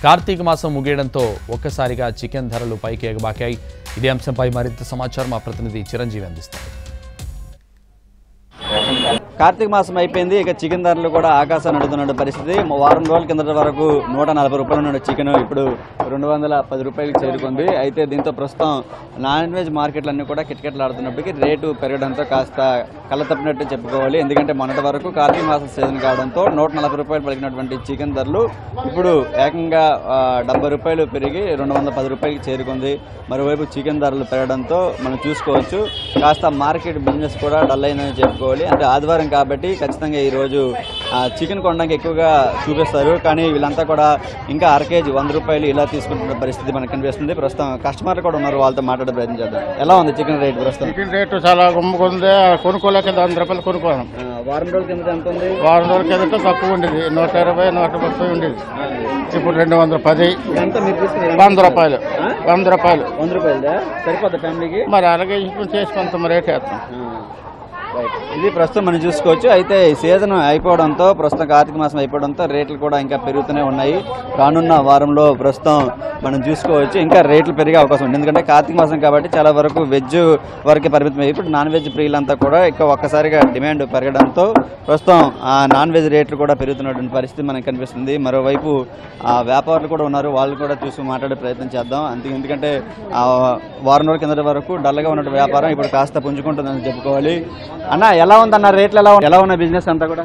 కార్తీక మాసం ముగియడంతో ఒక్కసారిగా చికెన్ ధరలు పైకి ఎగబాకాయి. ఇదే అంశంపై మరింత సమాచారం మా ప్రతినిధి చిరంజీవి అందిస్తారు. కార్తీక మాసం అయిపోయింది. ఇక చికెన్ ధరలు కూడా ఆకాశాన్ని అడుగుతున్న పరిస్థితి. వారం రోజుల కిందటి వరకు 140 రూపాయలు ఉన్న చికెన్ ఇప్పుడు 210 రూపాయలకి చేరుకుంది. అయితే దీంతో ప్రస్తుతం నాన్ వెజ్ మార్కెట్లన్నీ కూడా కిటకిటలాడుతున్నప్పటికీ రేటు పెరగడంతో కాస్త కళ్ళ తప్పినట్టు చెప్పుకోవాలి. ఎందుకంటే మొన్నటి వరకు కార్తీక మాసం సీజన్ కావడంతో 140 రూపాయలు పలికినటువంటి చికెన్ ధరలు ఇప్పుడు ఏకంగా 70 రూపాయలు పెరిగి 210 రూపాయలకి చేరుకుంది. మరోవైపు చికెన్ ధరలు పెరగడంతో మనం చూసుకోవచ్చు కాస్త మార్కెట్ బిజినెస్ కూడా డల్ అయిందని చెప్పుకోవాలి. అంటే ఆదివారం కాబట్టి ఖచ్చితంగా ఈరోజు చికెన్ కొనడానికి ఎక్కువగా చూపిస్తారు. కానీ వీళ్ళంతా కూడా ఇంకా అర కేజీ 100 రూపాయలు ఇలా తీసుకుంటున్న పరిస్థితి మనకు కనిపిస్తుంది. ప్రస్తుతం కస్టమర్లు కూడా ఉన్నారు, వాళ్ళతో మాట్లాడే ప్రయత్నం చేద్దాం. ఎలా ఉంది చికెన్ రేట్ ప్రస్తుతం? చికెన్ రేటు చాలా గుమ్మకుంది. కొనుక్కోలేక 100 రూపాయలు కొనుక్కోవాలి. వారం రోజుల కింద ఎంత ఉంది? వారం రోజుల కింద తక్కువ ఉండేది 120, 130 ఉండేది. ఇప్పుడు 210, 100 రూపాయలు. 100 రూపాయలు సరిపోద్ది ఫ్యామిలీకి? మరి అలాగే చేసుకుంటాం, రేట్ వేస్తాం. ఇది ప్రస్తుతం మనం చూసుకోవచ్చు. అయితే ఈ సీజన్ అయిపోవడంతో ప్రస్తుతం కార్తీక మాసం అయిపోవడంతో రేట్లు కూడా ఇంకా పెరుగుతూనే ఉన్నాయి. రానున్న వారంలో ప్రస్తుతం మనం చూసుకోవచ్చు ఇంకా రేట్లు పెరిగే అవకాశం ఉంది. ఎందుకంటే కార్తీక మాసం కాబట్టి చాలా వరకు వెజ్ వరకే పరిమితం. ఇప్పుడు నాన్ వెజ్ ప్రియులంతా కూడా ఇంకా ఒక్కసారిగా డిమాండ్ పెరగడంతో ప్రస్తుతం ఆ నాన్ వెజ్ రేట్లు కూడా పెరుగుతున్నటువంటి పరిస్థితి మనకు కనిపిస్తుంది. మరోవైపు వ్యాపారులు కూడా ఉన్నారు, వాళ్ళు కూడా చూసి మాట్లాడే ప్రయత్నం చేద్దాం. ఎందుకంటే వారం రోజుల కిందటి వరకు డల్గా ఉన్న వ్యాపారం ఇప్పుడు కాస్త పుంజుకుంటుందని చెప్పుకోవాలి. అన్న ఎలా ఉందన్న రేట్లు ఎలా ఉన్నాయి బిజినెస్ అంతా కూడా?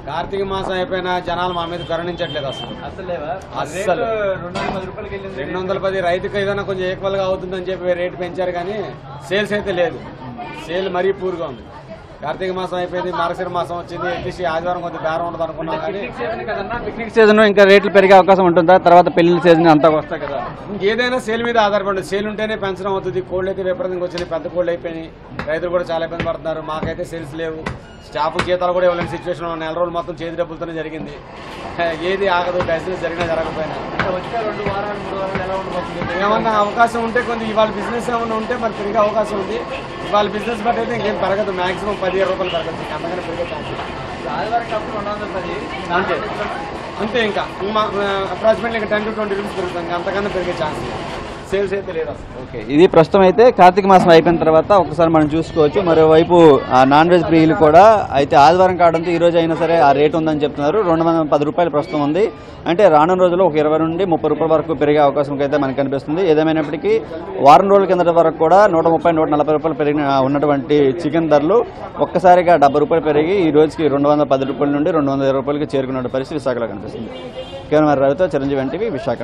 కార్తీక మాసం అయిపోయినా జనాలు మా మీద కరుణించట్లేదు. అసలు 210 రైతుకు ఏదైనా కొంచెం ఈక్వల్ గా అవుతుందని చెప్పి రేటు పెంచారు కానీ సేల్స్ అయితే లేదు. సేల్ మరీ పూర్గా ఉంది. కార్తీక మాసం అయిపోయింది, మార్గశిర మాసం వచ్చింది, ఎట్లీస్ట్ ఆదివారం కొంచెం బేరం ఉండదు అనుకున్నాం. కానీ పిక్నిక్ సీజన్ ఇంకా రేట్లు పెరిగే అవకాశం ఉంటుందా? తర్వాత పెళ్లి సీజన్ అంతా వస్తాయి కదా, ఇంకేదైనా సేల్ మీద ఆధారపడి సేల్ ఉంటేనే పెంచడం అవుతుంది. కోళ్ళు అయితే విపరీతంగా వచ్చినాయి, పెద్ద కోళ్ళు అయిపోయినాయి. రైతులు కూడా చాలా ఇబ్బంది పడుతున్నారు. మాకైతే సేల్స్ లేవు, స్టాఫ్ జీతాలు కూడా ఇవ్వలేని సిచ్యువేషన్. నెల రోజులు మొత్తం చేతి డబ్బులతోనే జరిగింది. ఏది ఆగదు, బిజినెస్ జరిగినా జరగకపోయినా. వచ్చే 2 వారాలు 3 వారాలు ఎలా ఉండబోతుంది? ఏమన్నా అవకాశం ఉంటే కొంచెం ఇవాళ బిజినెస్ ఏమన్నా ఉంటే మరి పెరిగే అవకాశం ఉంది. ఇవాళ బిజినెస్ బట్టి అయితే ఇంకేం పెరగదు, మాక్సిమం 15 రూపాయలు పెరగదు, అంతగానే పెరిగే ఛాన్స్. ఆదివారం కప్పుడు 210 అంతే. ఇంకా అప్రాక్సిమేట్లీ 10 to 20 రూపీస్ పెరుగుతుంది, అంతకన్నా పెరిగే ఛాన్స్. సేల్స్ అయితే లేదు. ఓకే, ఇది ప్రస్తుతం అయితే కార్తీక మాసం అయిపోయిన తర్వాత ఒకసారి మనం చూసుకోవచ్చు. మరోవైపు నాన్ వెజ్ ప్రియులు కూడా అయితే ఆదివారం కావడంతో ఈ రోజు అయినా సరే ఆ రేట్ ఉందని చెప్తున్నారు. 210 రూపాయలు ప్రస్తుతం ఉంది. అంటే రానున్న రోజుల్లో ఒక 20 నుండి 30 రూపాయల వరకు పెరిగే అవకాశం అయితే మనకు కనిపిస్తుంది. ఏదేమైనప్పటికీ వారం రోజుల కిందటి వరకు కూడా 130, 140 రూపాయలు పెరిగిన ఉన్నటువంటి చికెన్ ధరలు ఒక్కసారిగా 70 రూపాయలు పెరిగి ఈ రోజుకి 210 రూపాయల నుండి 220 రూపాయలకి చేరుకున్న పరిస్థితి విశాఖలో కనిపిస్తుంది. కేవలం రవితో చిరంజీవి ఎన్టీవీ, విశాఖ.